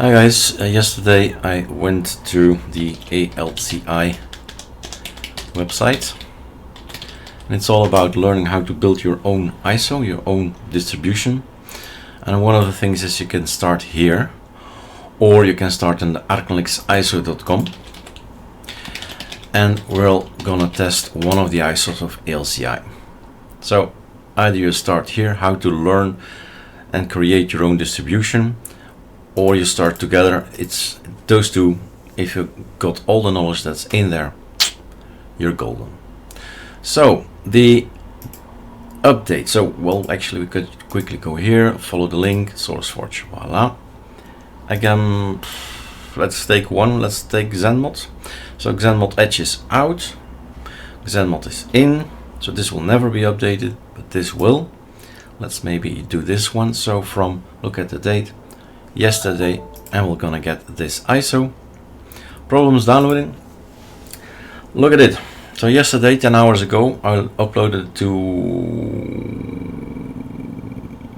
Hi guys, yesterday I went to the ALCI website, and it's all about learning how to build your own ISO, your own distribution. And one of the things is you can start here, or you can start in the ArcoLinuxISO.com, and we're gonna test one of the ISOs of ALCI. So either you start here, how to learn and create your own distribution, or you start together. It's those two. If you got all the knowledge that's in there, you're golden. So the update. So well, actually we could quickly go here, follow the link, SourceForge, voila. Again, let's take one. Let's take Xanmod. So Xanmod Edge is out, Xanmod is in. So this will never be updated, but this will. Let's maybe do this one. So from, look at the date, yesterday, and we're gonna get this ISO. Problems downloading. Look at it. So yesterday, 10 hours ago, I uploaded it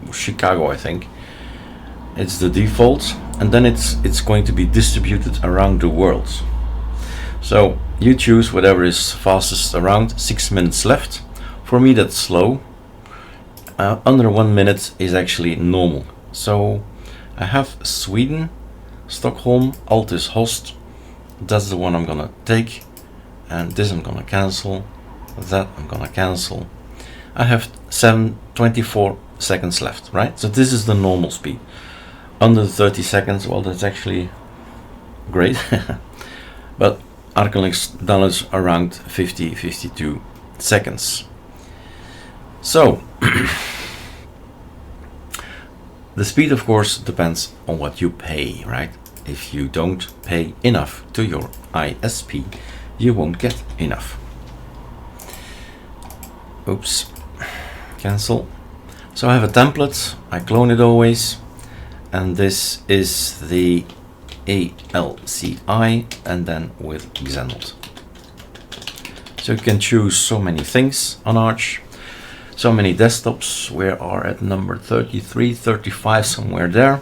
to Chicago, I think. It's the default, and then it's going to be distributed around the world. So you choose whatever is fastest around. 6 minutes left. For me, that's slow. Under 1 minute is actually normal. So I have Sweden, Stockholm, Alt is host. That's the one I'm gonna take, and this I'm gonna cancel. That I'm gonna cancel. I have 24 seconds left, right? So this is the normal speed. Under 30 seconds, well, that's actually great. But ArcoLinux downloads around 52 seconds. So the speed, of course, depends on what you pay, right? If you don't pay enough to your ISP, you won't get enough. Oops, cancel. So I have a template, I clone it always, and this is the ALCI, and then with Xanmod. So you can choose so many things on Arch. So many desktops. We are at number 33, 35, somewhere there.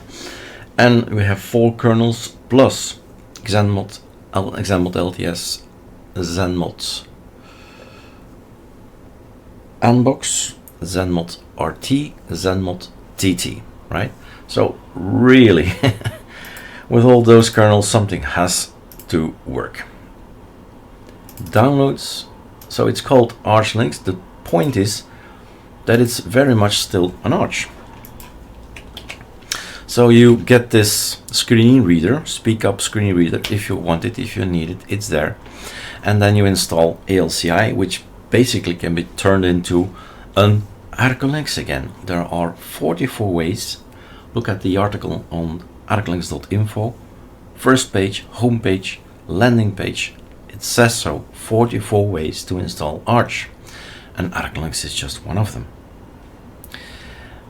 And we have 4 kernels plus Xanmod, Xanmod LTS, Xanmod Unbox, Xanmod RT, Xanmod TT, right? So really, with all those kernels, something has to work. Downloads. So it's called ArcoLinux. The point is that it's very much still an Arch. So you get this screen reader, speak up screen reader, if you want it, if you need it, it's there. And then you install ALCI, which basically can be turned into an ArcoLinux again. There are 44 ways. Look at the article on ArcoLinux.info. First page, home page, landing page. It says so, 44 ways to install Arch. And ArcoLinux is just one of them.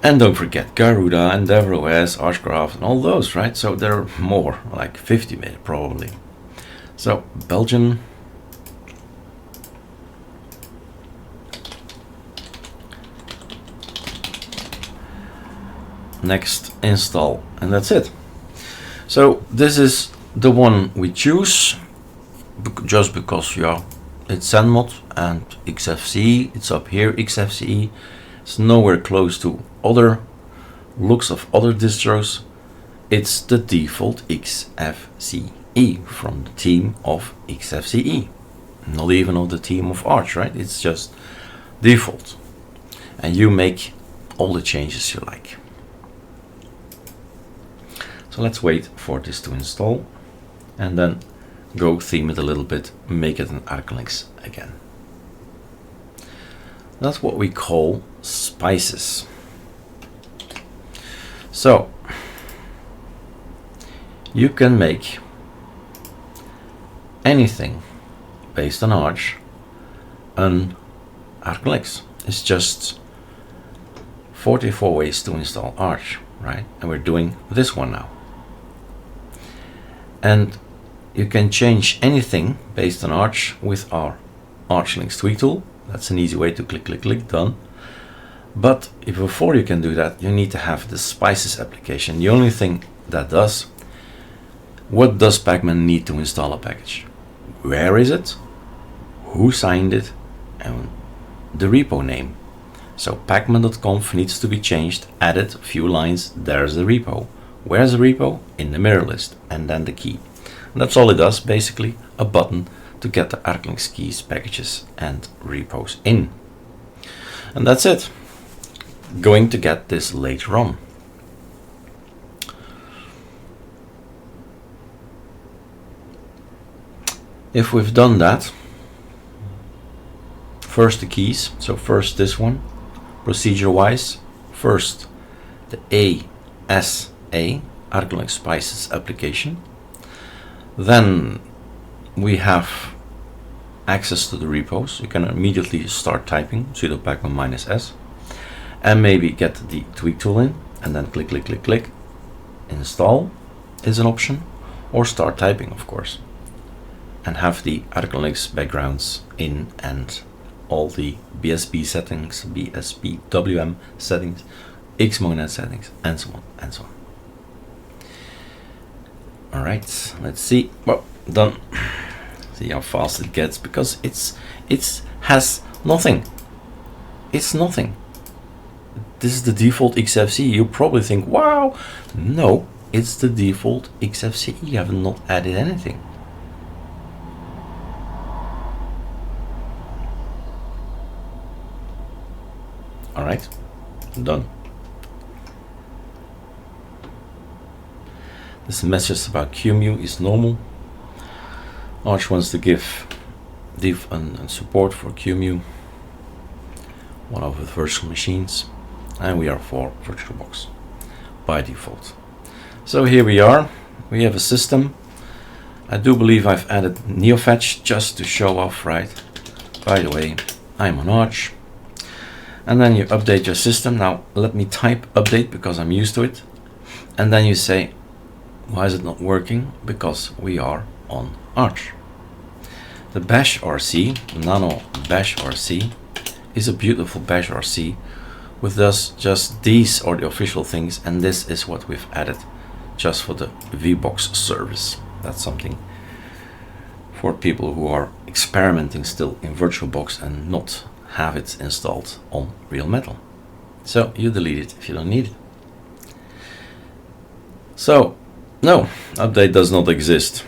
And don't forget Garuda and EndeavourOS, Archcraft, and all those, right? So there are more, like 50 maybe, probably. So Belgian. Next, install, and that's it. So this is the one we choose, just because, yeah, it's Xanmod and Xfce, it's up here, Xfce. It's nowhere close to other looks of other distros. It's the default Xfce from the team of Xfce. Not even of the team of Arch, right? It's just default. And you make all the changes you like. So let's wait for this to install, and then go theme it a little bit, make it an ArcoLinux again. That's what we call spices. So you can make anything based on Arch an ArcoLinux. It's just 44 ways to install Arch, right? And we're doing this one now. And you can change anything based on Arch with our ArcoLinux tweak tool. That's an easy way to click, click, click, done. But before you can do that, you need to have the spices application. The only thing that does What does Pacman need to install a package? Where is it? Who signed it? And the repo name. So pacman.conf needs to be changed, added, a few lines, there's the repo. Where's the repo? In the mirror list, and then the key. And that's all it does, basically a button to get the ArcoLinux keys, packages and repos in. And that's it. Going to get this later on. If we've done that, first the keys, so first this one, procedure wise, first the ASA, ArcoLinux Spices application. Then we have access to the repos. You can immediately start typing sudo pacman -s and maybe get the tweak tool in and then click, click, click, click. Install is an option, or start typing, of course, and have the ArcoLinux backgrounds in and all the BSB settings, BSB WM settings, Xmod settings, and so on and so on. All right, let's see. Well, done. See how fast it gets, because it has nothing. It's nothing. This is the default Xfce. You probably think, wow, no, it's the default Xfce. You have not added anything. All right, done. This message about QEMU is normal. Arch wants to give div and support for QEMU, one of the virtual machines, and we are for VirtualBox by default. So here we are. We have a system. I do believe I've added NeoFetch just to show off, right? By the way, I'm on Arch. And then you update your system. Now let me type update because I'm used to it. And then you say, why is it not working? Because we are on Arch. The bash RC, nano bash RC, is a beautiful bash RC with just these are the official things, and this is what we've added just for the VBox service. That's something for people who are experimenting still in VirtualBox and not have it installed on real metal. So you delete it if you don't need it. So no, update does not exist.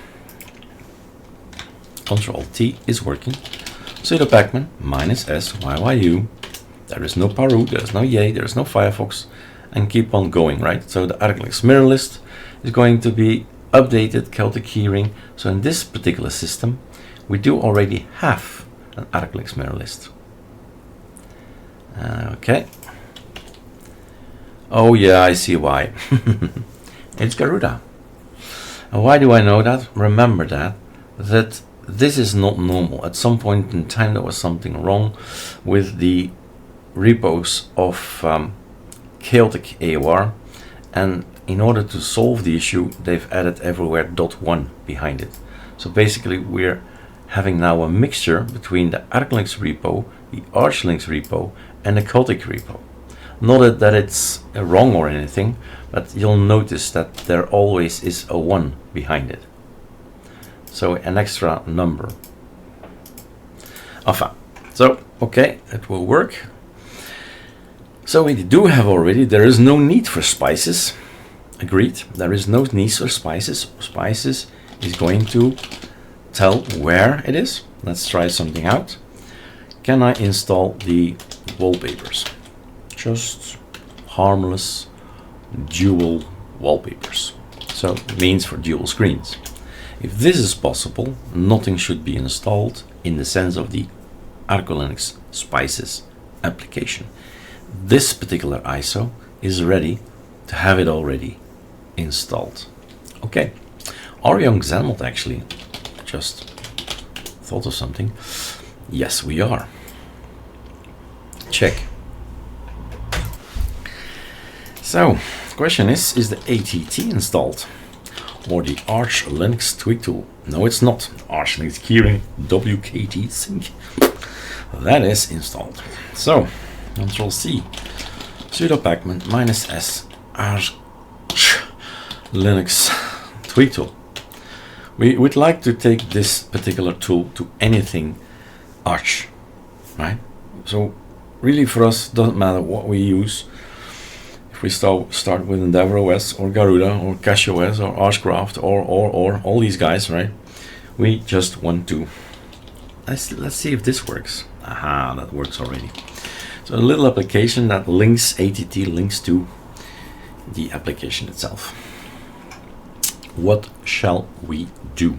Control T is working. Sudo pacman -s yyuu. There is no paru, there is no yay, there is no Firefox, and keep on going, right? So the ArcoLinux mirror list is going to be updated, Celtic keyring. So in this particular system, we do already have an ArcoLinux mirror list. Okay. Oh yeah, I see why. It's Garuda. And why do I know that? Remember that this is not normal. At some point in time there was something wrong with the repos of Celtic AOR, and in order to solve the issue they've added everywhere .1 behind it. So basically we're having now a mixture between the ArcoLinux repo, the ArcoLinux repo, and the Celtic repo. Not that it's wrong or anything, but you'll notice that there always is a 1 behind it. So an extra number. Enfin, so okay, it will work. So we do have already, there is no need for spices. Agreed, there is no need for spices. Spices is going to tell where it is. Let's try something out. Can I install the wallpapers? Just harmless dual wallpapers. So it means for dual screens. If this is possible, nothing should be installed in the sense of the ArcoLinux Spices application. This particular ISO is ready to have it already installed. Okay, are we on Xanmod actually? Just thought of something. Yes, we are. Check. So, the question is the ATT installed? Or the ArcoLinux tweak tool? No, it's not. ArcoLinux keyring WKT sync. That is installed. So, Control C. Sudo pacman -s ArcoLinux tweak tool. We would like to take this particular tool to anything Arch, right? So really for us, doesn't matter what we use. If we start with EndeavourOS or Garuda or CashOS or Archcraft or all these guys, right? We just want to, let's see if this works. Aha, that works already. So a little application that links, ATT links to the application itself. What shall we do?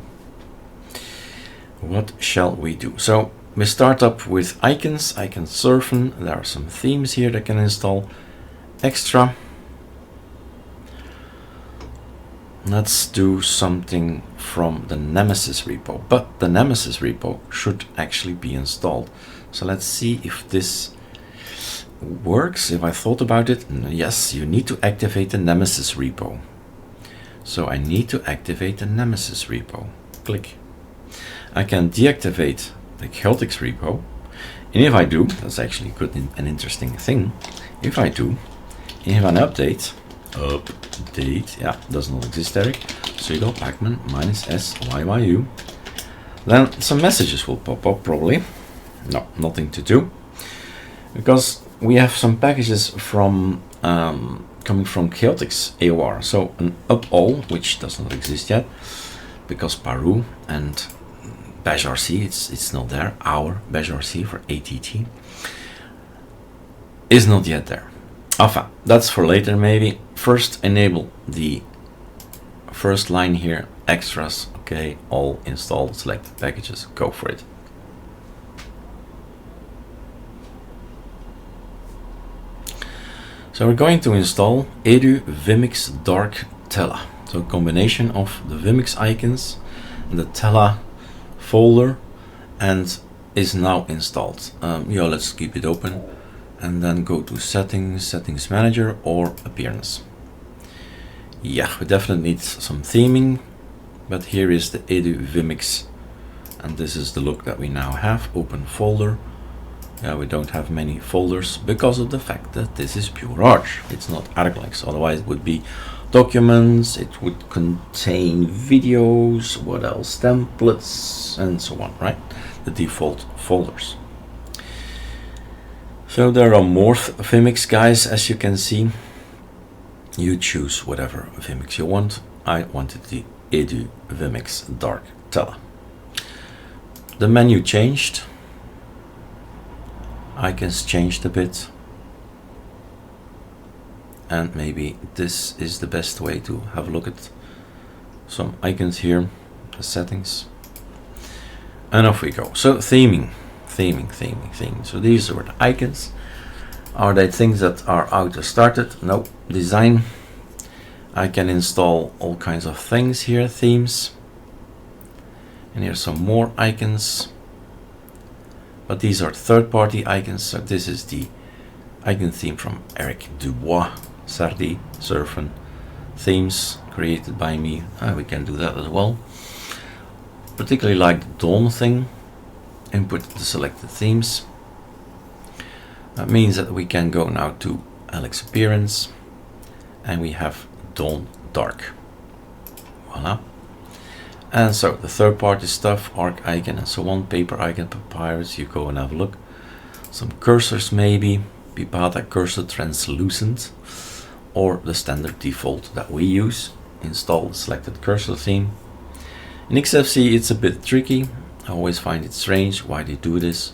What shall we do? So we start up with icons, icon surfing. There are some themes here that can install extra. Let's do something from the Nemesis repo, but the Nemesis repo should actually be installed. So let's see if this works. If I thought about it, yes, you need to activate the Nemesis repo. So I need to activate the Nemesis repo. Click. I can deactivate the Xanmod repo, and if I do, that's actually good, an interesting thing. If I do, if an update, yeah, does not exist, Eric. Sudo pacman -s yyuu. Then some messages will pop up probably. No, nothing to do, because we have some packages from coming from Xanmod AOR. So an up-all, which does not exist yet, because Paru and Bash RC, it's not there. Our Bash RC for ATT is not yet there. Enfin, that's for later maybe. First enable the first line here, extras, okay, all installed, selected packages, go for it. So we're going to install Edu Vimix Dark Tela. So a combination of the Vimix icons and the Tela folder, and is now installed. Yeah, let's keep it open and then go to settings, settings manager or appearance. Yeah, we definitely need some theming, but here is the Edu Vimix, and this is the look that we now have. Open folder. Yeah, we don't have many folders because of the fact that this is pure Arch. It's not ArcoLinux. Otherwise it would be documents, it would contain videos, what else, templates, and so on, right? The default folders. So there are more Vimix guys, as you can see. You choose whatever Vimix you want. I wanted the Edu Vimix Dark Tela. The menu changed. Icons changed a bit, and maybe this is the best way to have a look at some icons here, the settings, and off we go. So theming. So these are the icons. Are they things that are auto started? No. Design. I can install all kinds of things here, themes, and here's some more icons. But these are third-party icons, so this is the icon theme from Eric Dubois, Sardi, Surfen, themes created by me. We can do that as well. Particularly like the Dawn thing, input the selected themes. That means that we can go now to Alex Appearance, and we have Dawn Dark. Voila. And so the third-party stuff, Arc icon and so on, paper icon, papyrus, you go and have a look. Some cursors maybe, Pipata cursor translucent, or the standard default that we use. Install the selected cursor theme. In Xfce it's a bit tricky. I always find it strange why they do this,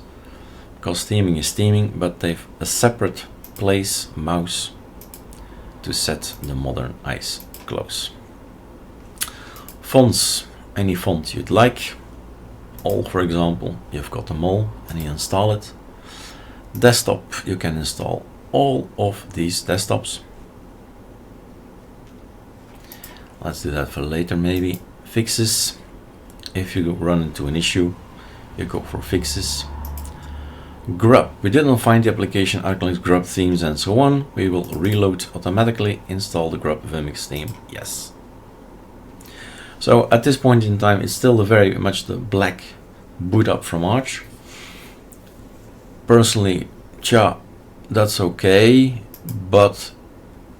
because theming is theming, but they've a separate place, mouse, to set the modern eyes close. Fonts. Any font you'd like, all for example, you've got them all, and you install it. Desktop, you can install all of these desktops. Let's do that for later maybe. Fixes, if you run into an issue, you go for fixes. Grub, we didn't find the application ArcoLinux Grub themes and so on. We will reload automatically, install the Grub Vimix theme, yes. So at this point in time, it's still very much the black boot up from Arch. Personally, that's okay, but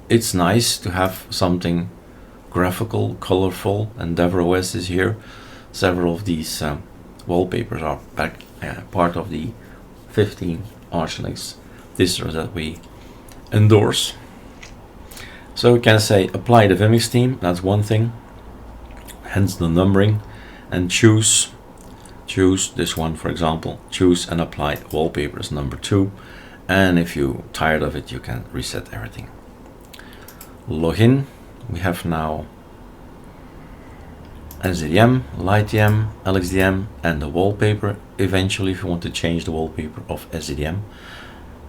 it's nice to have something graphical, colorful, and DevOS is here. Several of these wallpapers are part of the 15 ArcoLinux distros that we endorse. So we can say apply the Vimix theme, that's one thing, hence the numbering, and choose this one, for example, choose and apply wallpapers number 2, and if you're tired of it, you can reset everything. Login, we have now SDM, LightDM, LXDM, and the wallpaper. Eventually, if you want to change the wallpaper of SDM,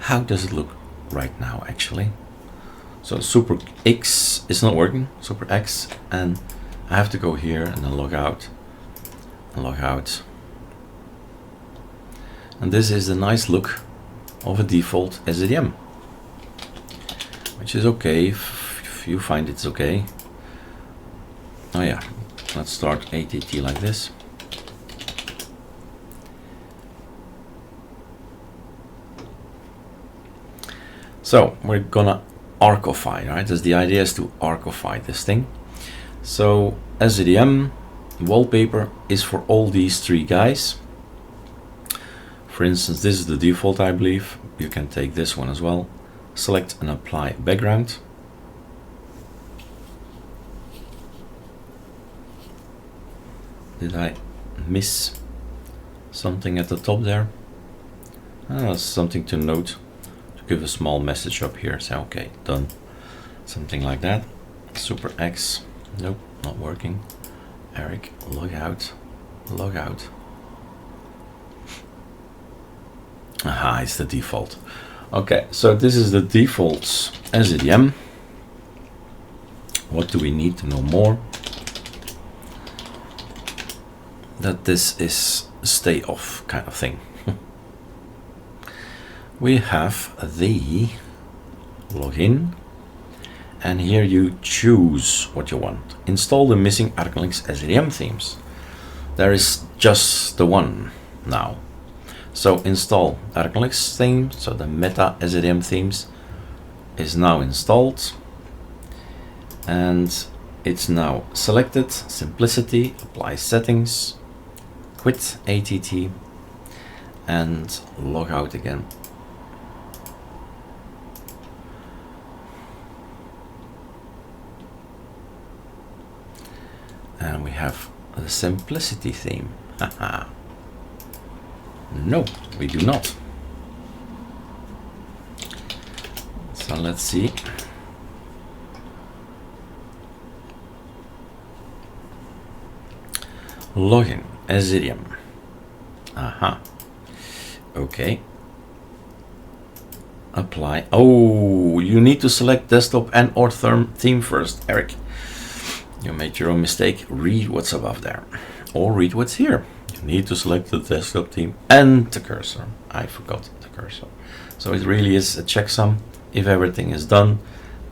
how does it look right now actually? So Super X is not working, Super X, and I have to go here and then log out and log out. And this is the nice look of a default SDM, which is okay if you find it's okay. Oh yeah, let's start ATT like this. So we're gonna Arcofy, right? That's the idea, is to Arcofy this thing. So SDM wallpaper is for all these 3 guys. For instance, this is the default, I believe. You can take this one as well. Select and apply background. Did I miss something at the top there? Something to note. To give a small message up here. Say okay, done. Something like that. Super X. Nope, not working. Eric, log out. Log out. Aha, it's the default. Okay, so this is the default SDM. What do we need to know more? That this is a stay off kind of thing. We have the login, and here you choose what you want. Install the missing ArcoLinux SDM themes. There is just the one now. So install ArcoLinux theme, so the meta SDM themes is now installed, and it's now selected. Simplicity, apply settings, quit ATT, and log out again. And we have the simplicity theme. Haha. No, we do not. So let's see. Login, SDM. Aha. Okay. Apply. Oh, you need to select desktop and or theme first, Eric. You made your own mistake. Read what's above there, or read what's here. You need to select the desktop theme and the cursor. I forgot the cursor. So it really is a checksum. If everything is done,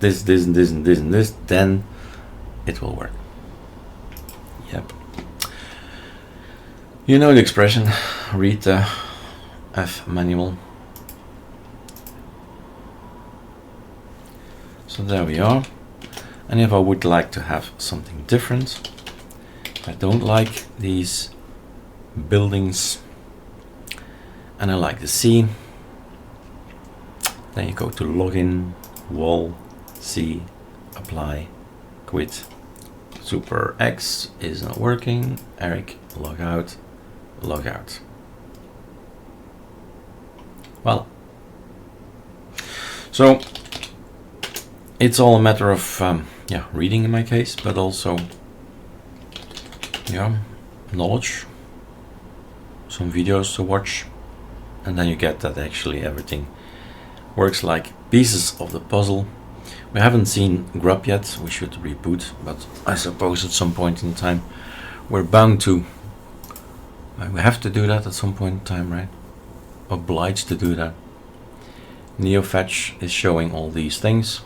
this, and this, then it will work. Yep. You know the expression, read the F manual. So there we are. And if I would like to have something different, I don't like these buildings and I like the C, then you go to login, wall, C, apply, quit. Super X is not working. Eric, log out, log out. Well, so it's all a matter of reading in my case, but also knowledge, some videos to watch, and then you get that actually everything works like pieces of the puzzle. We haven't seen Grub yet. We should reboot, but I suppose at some point in time we're bound to. We have to do that at some point in time, right? Obliged to do that. NeoFetch is showing all these things.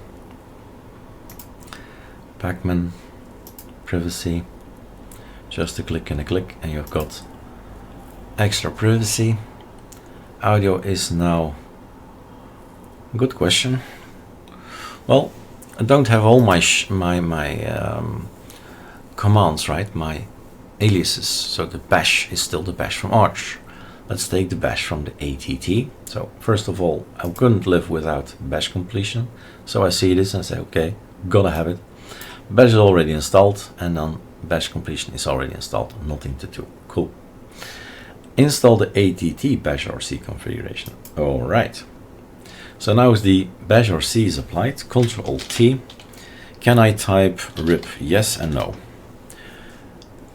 Pacman, privacy, just a click and a click, and you've got extra privacy. Audio is now. Good question. Well, I don't have all my commands, right? My aliases. So the bash is still the bash from Arch. Let's take the bash from the ATT. So first of all, I couldn't live without bash completion. So I see this and I say, okay, gotta have it. Bash is already installed, and then bash completion is already installed. Nothing to do. Cool. Install the ATT bash RC configuration. All right. So now the bash RC is applied. Ctrl-T. Can I type rip yes and no?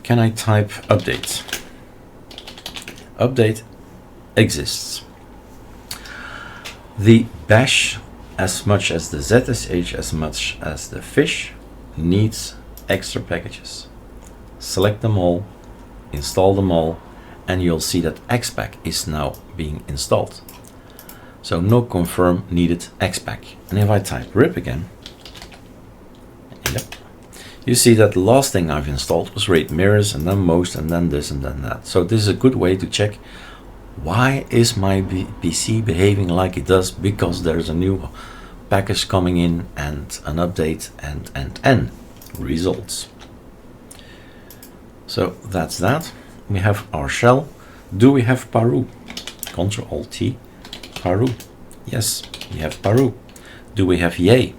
Can I type update? Update exists. The bash, as much as the ZSH, as much as the fish, needs extra packages. Select them all, install them all, and you'll see that Xpack is now being installed. So no confirm needed Xpack. And if I type rip again, yep, you see that the last thing I've installed was RAID mirrors, and then most, and then this, and then that. So this is a good way to check, why is my PC behaving like it does? Because there's a new package coming in and an update and results. So that's that. We have our shell. Do we have Paru? Ctrl-T, Paru. Yes, we have Paru. Do we have yay?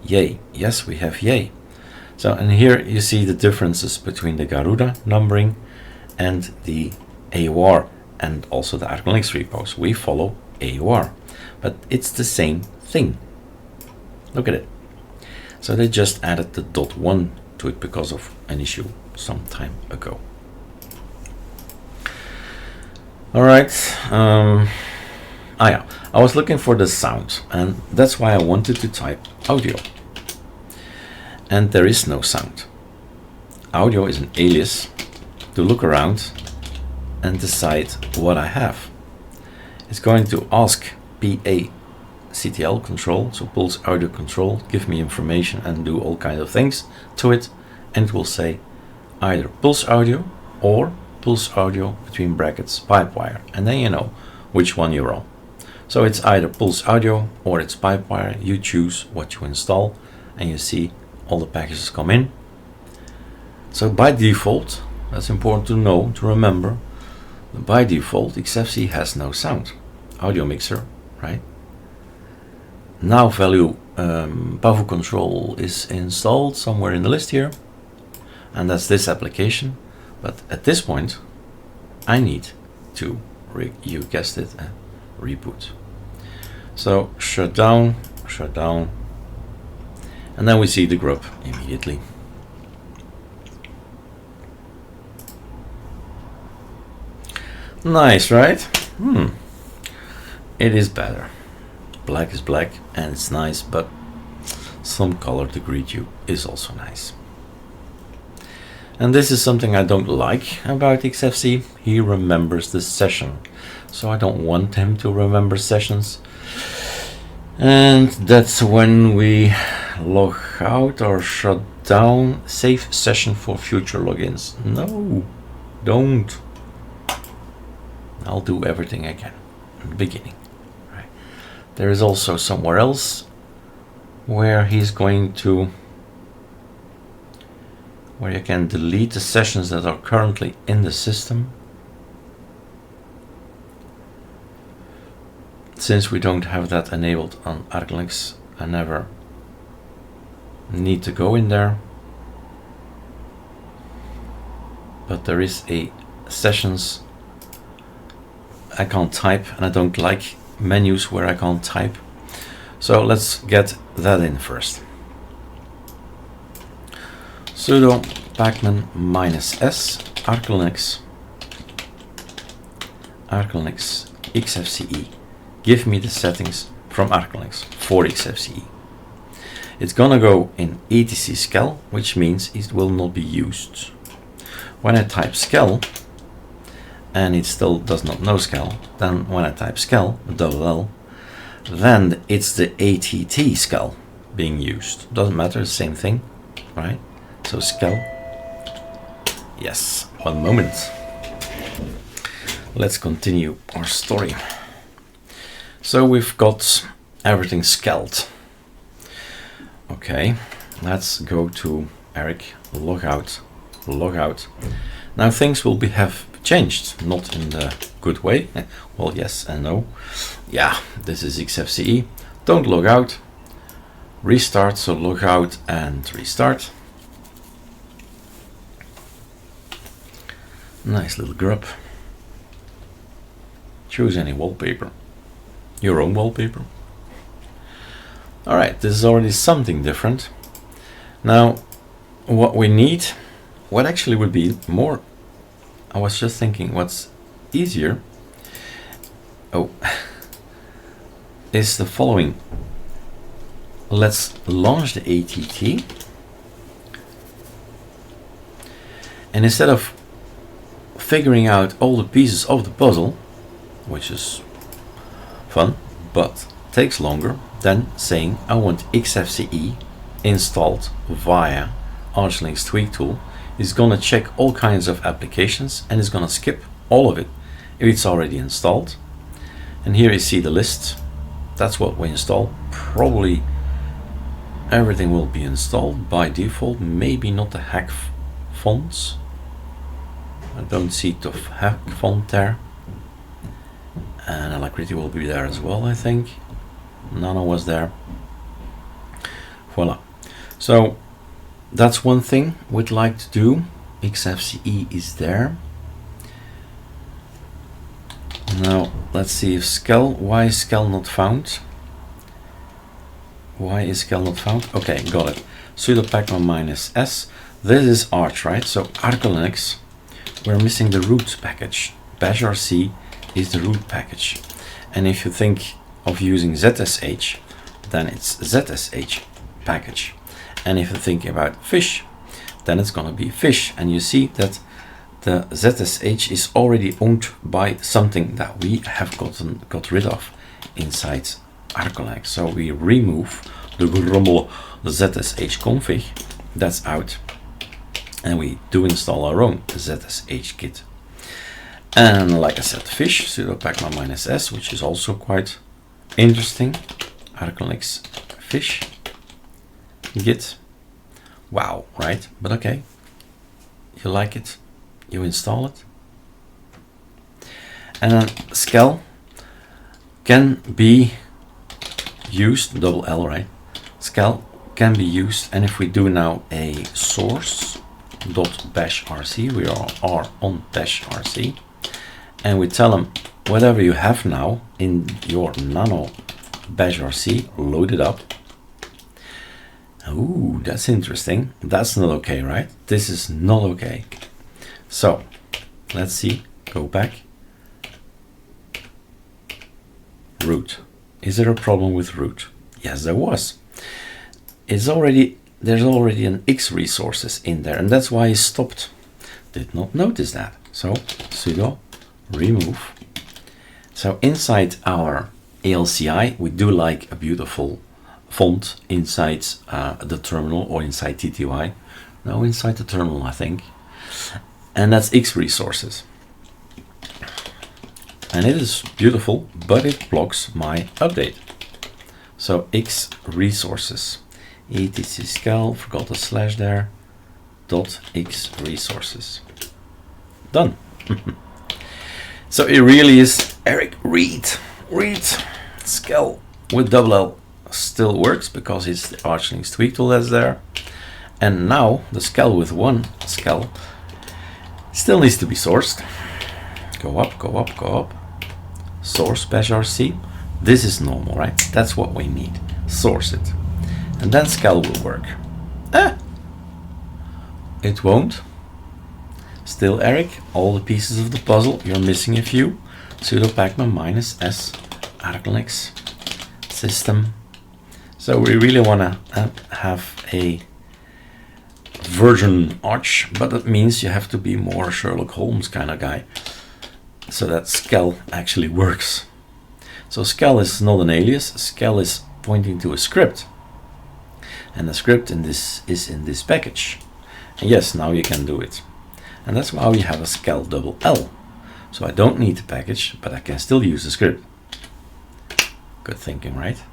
Yay. Yes, we have yay. So, and here you see the differences between the Garuda numbering and the AUR, and also the ArcoLinux repos. We follow AUR, but it's the same thing. Look at it. So they just added the .1 to it because of an issue some time ago. All right. Yeah, I was looking for the sound, and that's why I wanted to type audio. And there is no sound. Audio is an alias to look around and decide what I have. It's going to ask PA CTL control, so pulse audio control, give me information and do all kinds of things to it, and it will say either pulse audio or pulse audio between brackets pipewire, and then you know which one you're on. So it's either pulse audio or it's pipewire. You choose what you install, and you see all the packages come in. So by default, that's important to know, to remember, by default Xfce has no sound. Audio mixer, right? Now value PAVU control is installed somewhere in the list here, and that's this application. But at this point I need to, you guessed it, reboot. So shut down, and then we see the group immediately. Nice, right? It is better. Black is black and it's nice, but some color to greet you is also nice. And this is something I don't like about Xfce. He remembers the session, so I don't want him to remember sessions. And that's when we log out or shut down. Save session for future logins. No, don't. I'll do everything I can in the beginning. Right. There is also somewhere else where he's going to, where you can delete the sessions that are currently in the system. Since we don't have that enabled on ArcoLinux, I never need to go in there. But there is a sessions I can't type, and I don't like menus where I can't type. So let's get that in first. Sudo pacman -s ArcoLinux Xfce. Give me the settings from ArcoLinux for Xfce. It's gonna go in etc scal, which means it will not be used. When I type scal and it still does not know scal, then when I type scal, double-L, then it's the ATT scal being used. Doesn't matter, the same thing, right? So scal. Yes, one moment. Let's continue our story. So we've got everything scaled. Okay, let's go to Eric, log out, log out. Now things will have changed, not in the good way. Well, yes and no. Yeah, this is Xfce. Don't log out. Restart, so log out and restart. Nice little grub. Choose any wallpaper. Your own wallpaper. Alright, this is already something different. Now, what we need, what actually would be more, I was just thinking what's easier, is the following. Let's launch the ATT. And instead of figuring out all the pieces of the puzzle, which is fun, but takes longer than saying I want Xfce installed via ArcoLinux Tweak Tool, is gonna check all kinds of applications and is gonna skip all of it if it's already installed. And here you see the list. That's what we install. Probably everything will be installed by default, maybe not the hack fonts. I don't see the hack font there. And Alacrity will be there as well, I think. Nano was there. Voila. So that's one thing we'd like to do. Xfce is there. Now let's see if Skel, why is Skel not found? Why is Skel not found? Okay, got it. Sudo pacman -s. This is Arch, right? So ArcoLinux, we're missing the root package. Bash RC is the root package. And if you think of using ZSH, then it's ZSH package. And if you think about fish, then it's gonna be fish. And you see that the ZSH is already owned by something that we have got rid of inside ArcoLinux. So we remove the grumble, the ZSH config, that's out. And we do install our own ZSH kit. And like I said, fish, sudo pacman -s, which is also quite interesting. ArcoLinux fish git. Wow, right? But okay, you like it, you install it. And then Skel can be used, double L, right? Skel can be used, and if we do now a source.bash rc, we are on bash rc, and we tell them whatever you have now in your nano bash rc, load it up. Ooh, that's interesting. That's not okay, right? This is not okay. So let's see, go back. Root. Is there a problem with root? Yes, there was. There's already an X resources in there, and that's why I stopped. Did not notice that. So sudo remove. So inside our ALCI, we do like a beautiful font inside the terminal, or inside TTY. No, inside the terminal, I think. And that's X resources. And it is beautiful, but it blocks my update. So X resources, etc scal, forgot the slash there, dot X resources. Done. So it really is, Eric, read scal with double L still works because it's the ArcoLinux Tweak Tool that's there. And now the scal with one scal still needs to be sourced. Go up, go up, go up. Source bash rc. This is normal, right? That's what we need. Source it. And then scal will work. It won't. Still, Eric, all the pieces of the puzzle, you're missing a few. Sudo pacman -s ArcoLinux system. So we really want to have a virgin Arch, but that means you have to be more Sherlock Holmes kind of guy, so that scal actually works. So scal is not an alias, scal is pointing to a script, and the script in this is in this package. And yes, now you can do it, and that's why we have a scal double L. So I don't need the package, but I can still use the script. Good thinking, right?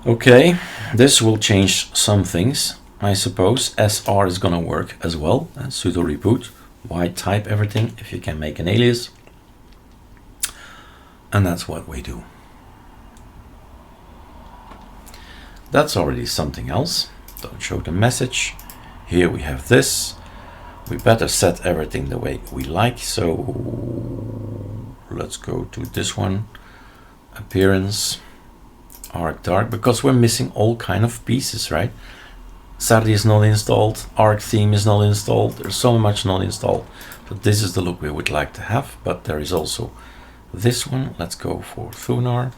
Okay, this will change some things. I suppose SR is gonna work as well, and sudo reboot. Why type everything if you can make an alias? And that's what we do. That's already something else. Don't show the message. Here we have this. We better set everything the way we like. So let's go to this one. Appearance, Arc Dark, because we're missing all kind of pieces, right? Sardi is not installed, Arc theme is not installed, there's so much not installed. So this is the look we would like to have, but there is also this one. Let's go for Thunar.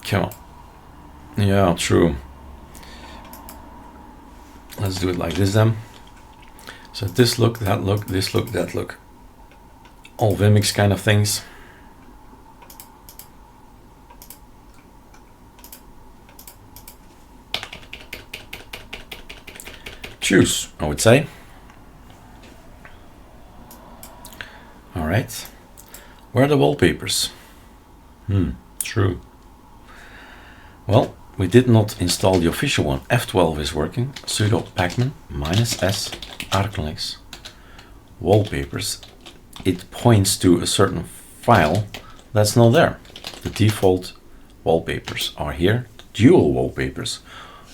Come on. Yeah, true. Let's do it like this then. So this look, that look, this look, that look. All Vimix kind of things. Choose, I would say. All right. Where are the wallpapers? True. Well, we did not install the official one. F12 is working. Sudo pacman -s ArcoLinux wallpapers. It points to a certain file that's not there. The default wallpapers are here. Dual wallpapers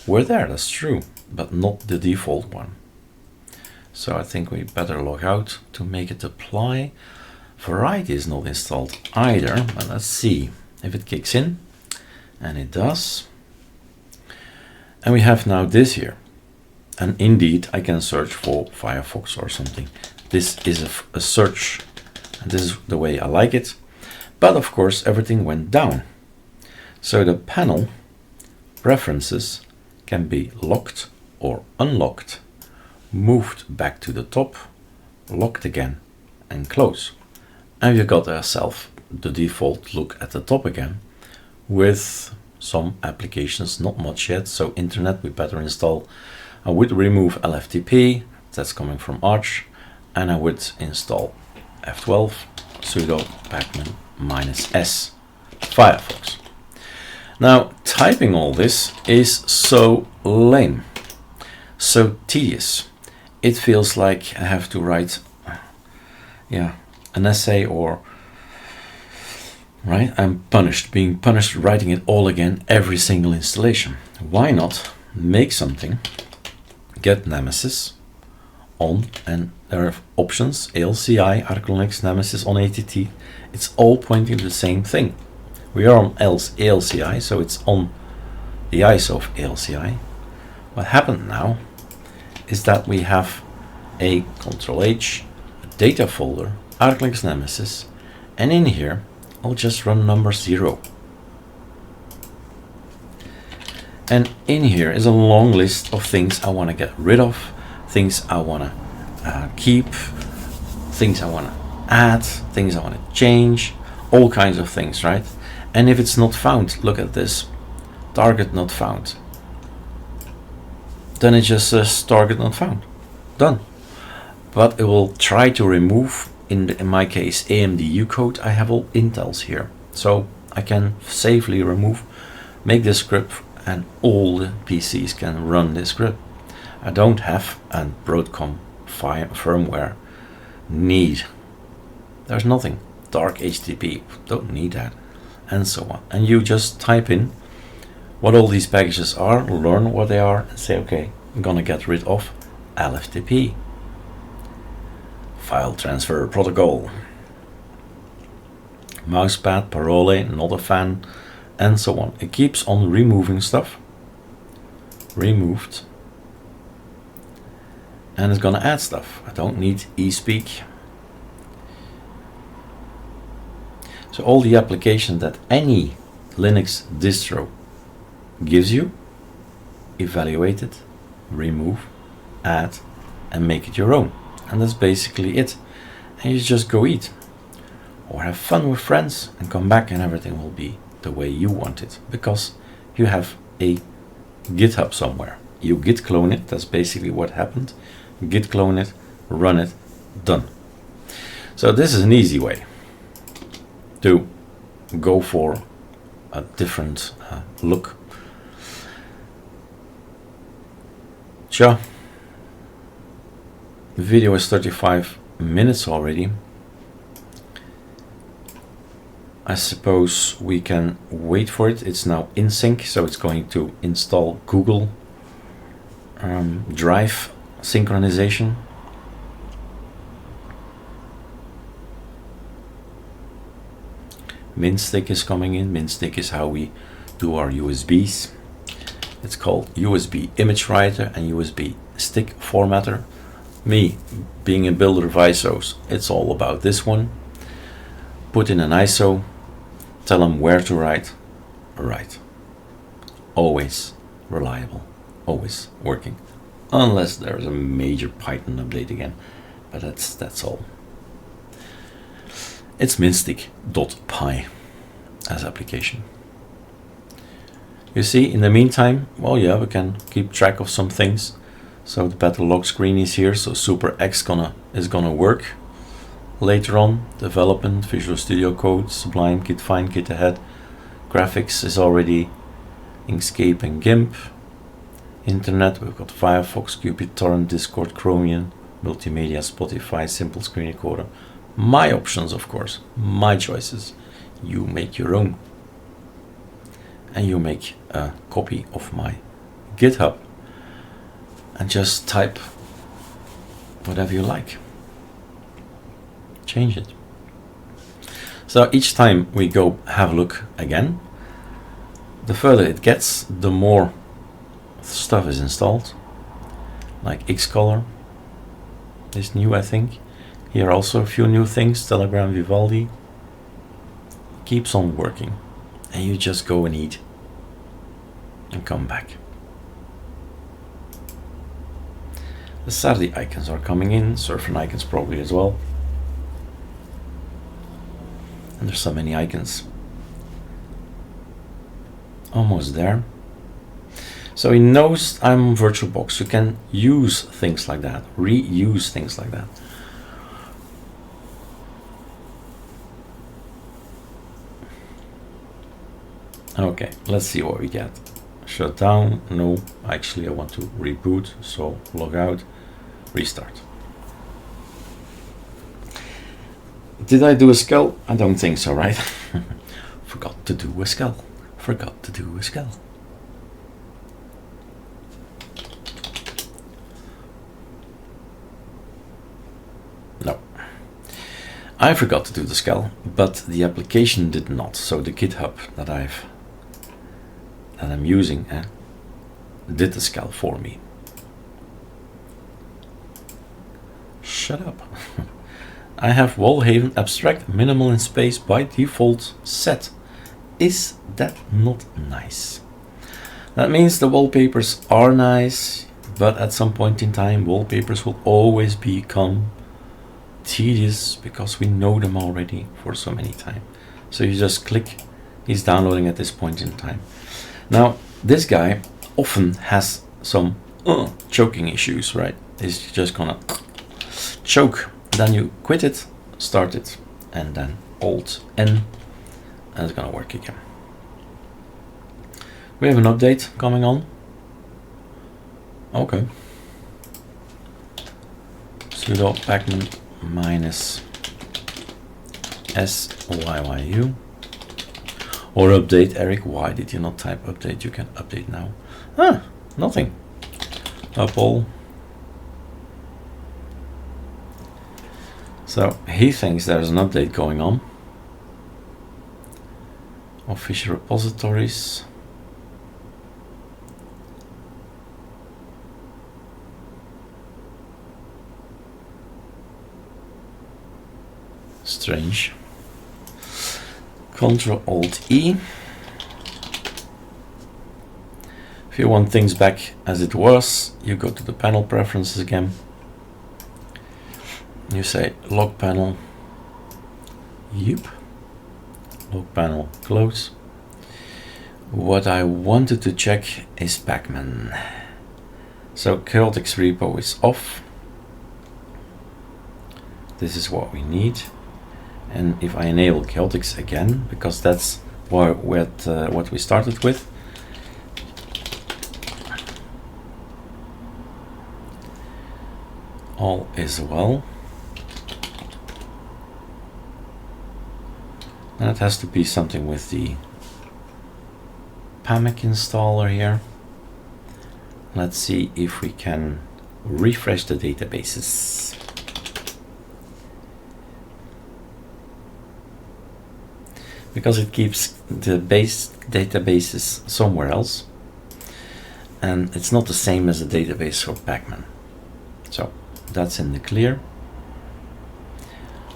were there, that's true, but not the default one. So I think we better log out to make it apply. Variety is not installed either, but let's see if it kicks in. And it does. And we have now this here. And indeed, I can search for Firefox or something. This is a search, and this is the way I like it. But of course, everything went down. So the panel preferences can be locked or unlocked, moved back to the top, locked again, and close. And you got yourself the default look at the top again, with some applications, not much yet. So internet we better install. I would remove LFTP, that's coming from Arch, and I would install F12 sudo pacman -s Firefox. Now typing all this is so lame, so tedious. It feels like I have to write an essay, or right, I'm being punished writing it all again every single installation. Why not make something, get Nemesis on, and there are options, ALCI, ArcoLinux, Nemesis on ATT. It's all pointing to the same thing. We are on ALCI, so it's on the ISO of ALCI. What happened now is that we have a Ctrl-H, a data folder, ArcoLinux Nemesis, and in here I'll just run number 0. And in here is a long list of things I want to get rid of, things I want to keep, things I want to add, things I want to change, all kinds of things, right? And if it's not found, look at this, target not found. Then it just says target not found, done. But it will try to remove, in my case, AMD U-code. I have all Intels here, so I can safely remove, make this script, and all the PCs can run this script. I don't have a Broadcom firmware need. There's nothing. Dark HTTP, don't need that, and so on. And you just type in what all these packages are, learn what they are, and say, okay, I'm gonna get rid of LFTP. File transfer protocol. Mousepad, parole, not a fan, and so on. It keeps on removing stuff. Removed. And it's gonna add stuff. I don't need eSpeak. So all the applications that any Linux distro gives you, evaluate it, remove, add, and make it your own. And that's basically it. And you just go eat or have fun with friends and come back, and everything will be the way you want it, because you have a GitHub somewhere. You git clone it, that's basically what happened. Git clone it, run it, done. So this is an easy way to go for a different look Sure. The video is 35 minutes already. I suppose we can wait for it. It's now in sync, so it's going to install Google Drive synchronization. MinStick is coming in. MinStick is how we do our USBs. It's called USB image writer and USB stick formatter. Me, being a builder of ISOs, it's all about this one. Put in an ISO, tell them where to write, write. Always reliable, always working. Unless there's a major Python update again, but that's all. It's minstick.py as application. You see, in the meantime, well, yeah, we can keep track of some things. So the battle log screen is here, so Super X is gonna work later on. Development, Visual Studio Code, Sublime, Kit Find, Kit Ahead. Graphics is already Inkscape and GIMP. Internet, we've got Firefox, Qubit, Torrent, Discord, Chromium, Multimedia, Spotify, Simple Screen Recorder. My options, of course, my choices. You make your own. And you make a copy of my GitHub. And just type whatever you like. Change it. So each time we go have a look again, the further it gets, the more stuff is installed. Like Xcolor is new, I think. Here also a few new things. Telegram, Vivaldi. Keeps on working. And you just go and eat and come back. The Saturday icons are coming in, surfing icons probably as well. And there's so many icons. Almost there. So he knows I'm VirtualBox. You can use things like that, reuse things like that. Okay, let's see what we get. Shut down, no, actually I want to reboot, so log out, restart. Did I do a skull? I don't think so, right? Forgot to do a skull. Forgot to do a skull. No. I forgot to do the skull, but the application did not. So the GitHub that I'm using did the skull for me. Shut up. I have Wallhaven abstract minimal in space by default set. Is that not nice? That means the wallpapers are nice, but at some point in time wallpapers will always become tedious because we know them already for so many times. So you just click, he's downloading at this point in time. Now this guy often has some choking issues, right? He's just gonna choke. Then you quit it, start it, and then Alt N, and it's gonna work again. We have an update coming on. Okay. Sudo pacman minus SYYU. Or update, Eric. Why did you not type update? You can update now. Ah, nothing. Up all. So he thinks there's an update going on. Official repositories. Strange. Ctrl-Alt-E. If you want things back as it was, you go to the panel preferences again. You say log panel, yep, log panel, close. What I wanted to check is pacman. So Chaotix repo is off. This is what we need. And if I enable Chaotix again, because that's what we started with. all is well. And it has to be something with the PAMAC installer here. Let's see if we can refresh the databases. Because it keeps the base databases somewhere else, and it's not the same as the database for Pacman. So that's in the clear.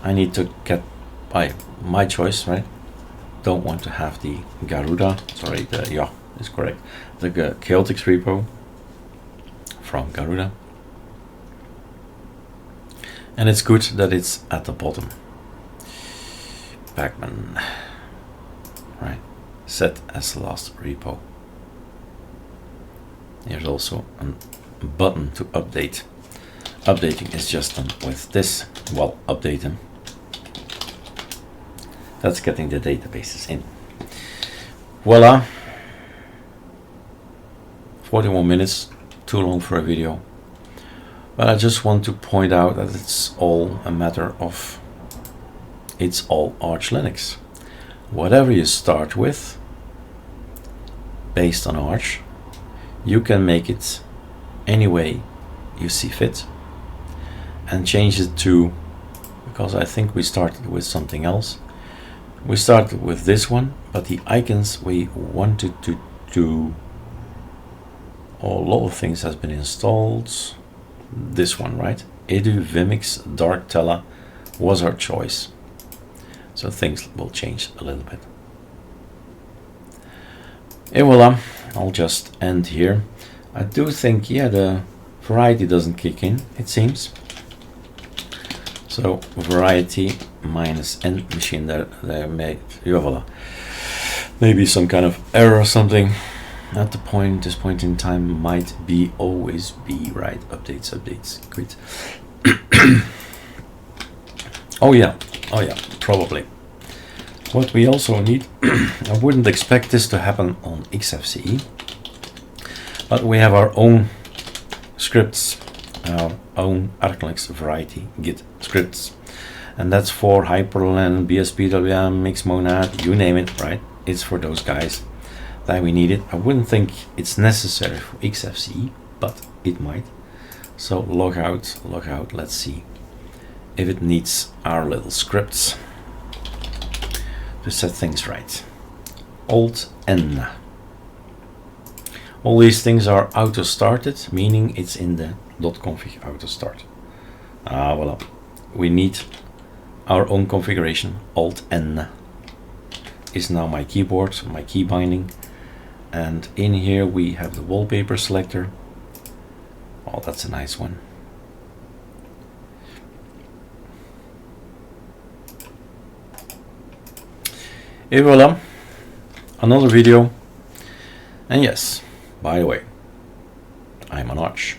I need to get by my choice, right? Don't want to have the Garuda, sorry, the yeah, is correct, the Chaotix repo from Garuda. And it's good that it's at the bottom. Pacman, right? Set as the last repo. There's also a button to update. Updating is just done with this. Well, update them. That's getting the databases in. Voila. 41 minutes, too long for a video. But I just want to point out that it's all a matter of, it's all Arch Linux. Whatever you start with, based on Arch, you can make it any way you see fit and change it to, because I think we started with something else. We started with this one, but the icons we wanted to do, a lot of things has been installed. This one, right? Edu, Vimix, Darktella was our choice. So things will change a little bit. Et voila, I'll just end here. I do think, yeah, the variety doesn't kick in, it seems. So variety minus n machine there made, yeah, voila. Maybe some kind of error or something at this point in time might be always be right. Updates, quit. Oh yeah, probably. What we also need, I wouldn't expect this to happen on Xfce, but we have our own scripts, our own ArcoLinux variety Git scripts, and that's for Hyperlen, BSPWM, Mixmonad, you name it, right? It's for those guys that we need it. I wouldn't think it's necessary for Xfce, but it might. So log out, let's see if it needs our little scripts to set things right. Alt-N. All these things are auto started, meaning it's in the .config auto start. Voila. We need our own configuration. Alt-N is now my keyboard, my key binding. And in here we have the wallpaper selector. Oh, that's a nice one. Et voila, another video. And yes, by the way, I'm on Arch.